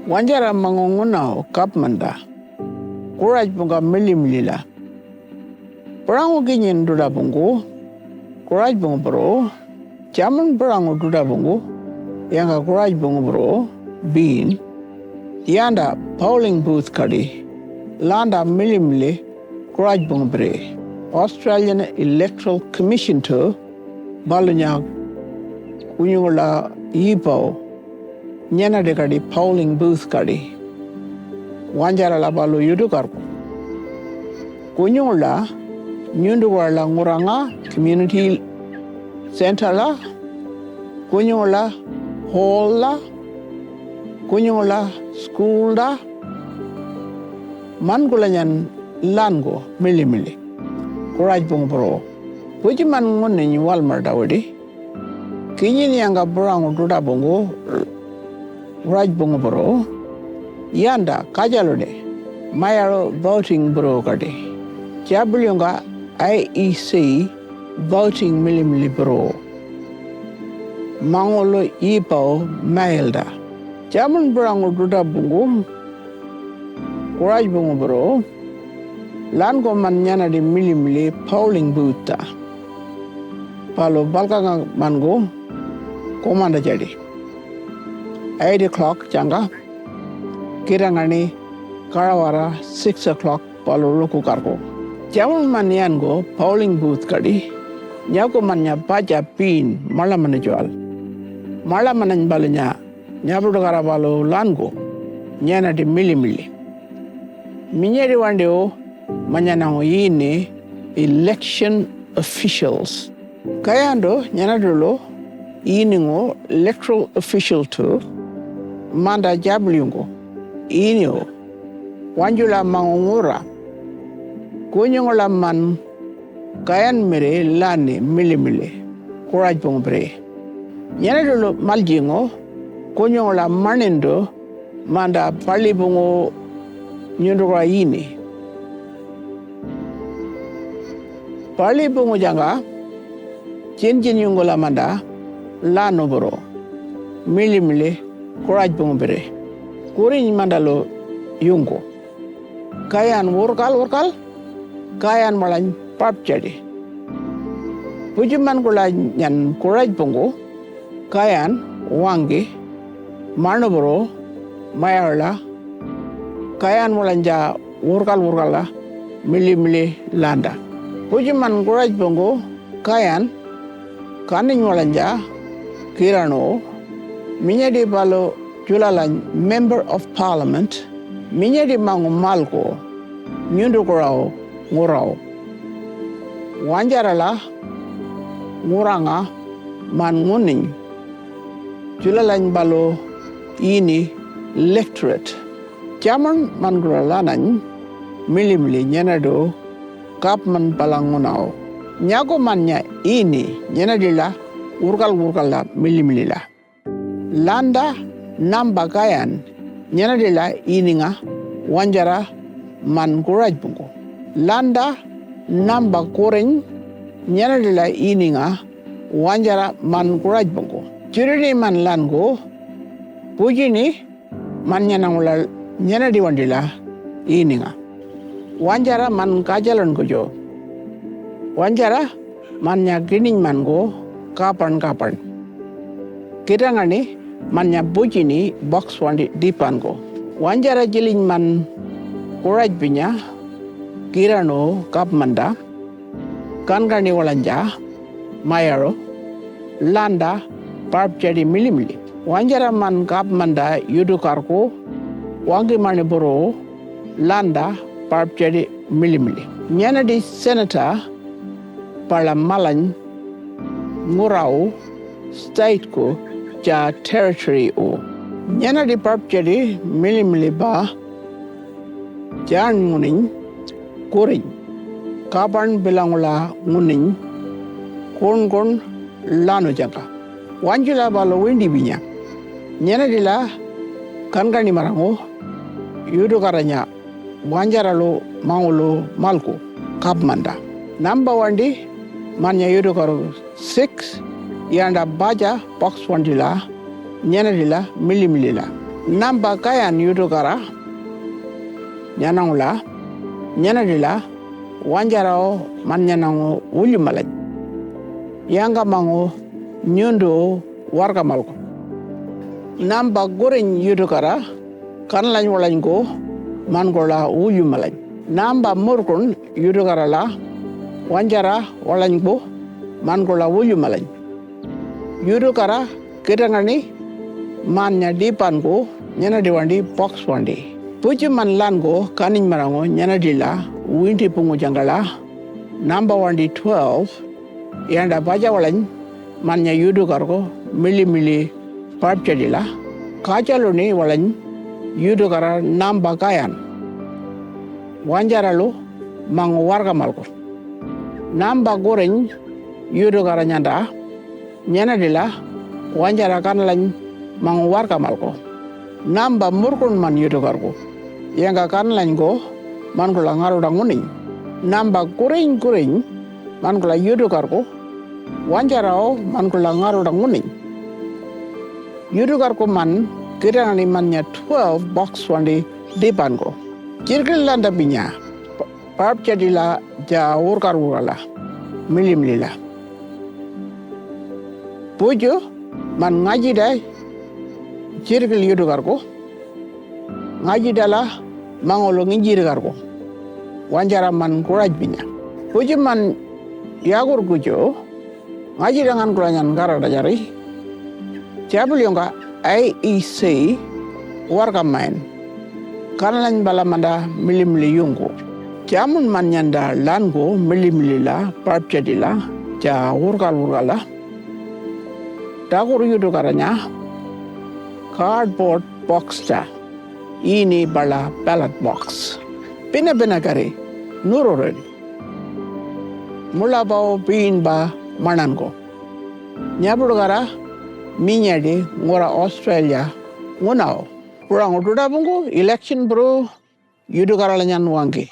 Wanjara mangunguna kapmanda. Courage bunga milimlila. Perangu kinyin duda bungu. Courage bunga bro. Jaman perangu duda bungu. Yanga courage bunga bro. Bean. Yanda polling booth kadi. Landa milimli. Courage bunga bre. Australian Electoral Commission to balunya kunyula ipo. Nyana de kadi polling booth kadi. Wanjara la balu yudu karku. Kunyula nyundu wala nguranga community center la. Kunyula hall la. Kunyula school la. Man kulanyan lango mili. Courage bunga bro. Puji man ngunni ni Walmart dawdi. Kinyi ni anga burangu duda bungu. Courage bunga bro. Yanda kajalode. Mayaro voting bro kadi. Jabulyunga IEC voting mili bro. Mangolo ipo mailda. Jamun burangu duda bungu. Courage bunga bro. Lan ko man nyana di mili polling booth ta. Palo balka man go komanda jadi. 8 o'clock janga. Kirangani karawara 6 o'clock palo luku karko. Jamun man yan go polling booth kadi. Nyako man nya baca pin mala man jual. Mala man balanya nyabudu karabalo lan go nyana di mili. Minyeri wandeo manyanango yini election officials. Kayando nyanadolo yiningo electoral official to manda jablyungo inyo wanjula mangungura kunyongola man kayan mere lani mili courage pongbre nyanadolo maljingo kunyongola manindo manda palibungo nyundura yini Pali bungu janga, chin yungola manda, lano bro, mili, courage bungu bere. Kurin mandalo yungo. Kayan workal, kayan malan pap jadi. Pujiman kula nyan courage bungu, kayan wangi, mano bro, mayarla, kayan malanja workal la, mili landa. Pujiman courage bungo kayan kanin walanja kirano minyadi balo julalan member of parliament minyadi mangu malko nyundu kurao ngurao wanjarala nguranga man nguning julalan balo ini electorate jaman man guralanan mili nyanado kapman palangunao. Nyago manya ini nyenadila urkal la mili la. Landa namba kayan nyenadila ini nga wanjara man courage bungo. Landa namba koreng nyenadila ini nga wanjara man courage bungo. Jirini man lango pujini man nyanangula nyenadi wandila ini nga. Wanjara man kajalan kujo. Wanjara man nya gining man go kapan. Kita ngani man nya bujini box wandi dipan go. Wanjara jiling man courage binya kirano kap manda kan gani walanja mayaro landa parp jadi mili. Wanjara man kap manda yudu karko wangi mani boro landa parp jadi mili. Nyana di senator pala malan ngurau state ko ja territory o. Nyana di parp jadi mili ba jan nguning kuring kapan bilangula nguning kon lano jaka. Wanjula balo windi binya. Nyana di la kangani marango yudu karanya wanjaralo mangolo malko kapmanda. Number 1 di manya yudu karu 6 yanda baja box wandila nyana dila mili la. Namba kayan yudu kara. Nyanangula. Nyanadila. Wanjarao man nyanangu uli malaj. Yanga mangu nyundu warga malko. Namba goreng yudu kara. Kanlan walango mangola uli malaj. Namba murkun yudu kara la. Wanjara walango mangola uli malaj. Yudu kara kirangani manya dipango nyana diwandi box wandi. Puji man lango kaning marango nyana dila winti pungu jangala number wandi 12 yanda baja walan manya yudu kargo mili part jadila kajaluni walan yudu kara namba kayan wanjaralu mangu warga malko namba goreng yudu kara nyanda nyana dila wanjara kanlan mangu warga malko namba murkun man yudu kargo yang kan lain go man kula ngaru danguning namba kuring man kula yudu karko wanjarao man kula ngaru danguning yudu karko man kirangani mannya 12 box wandi depan go kirkil landa binya pap jadila ja urkarugala milimlila pujo man ngaji dai kirkil yudu karko ngaji dala mangolo nginjir karko wanjara man kuraj binya puji man yagur kujo ngaji dengan kulanyan kara dajari jabul yonga IEC warga main kanlan balamanda milimli yungko jamun man nyanda lango milimlila parjadila ja urgala dagur yudu karanya cardboard box ta ini bala ballot box. Pina kari nururen. Mula bau pin ba mananko. Nyabudu kara minyadi ngora Australia ngunao. Kurang utuda bungu election bro yudu kara lanyan wangi.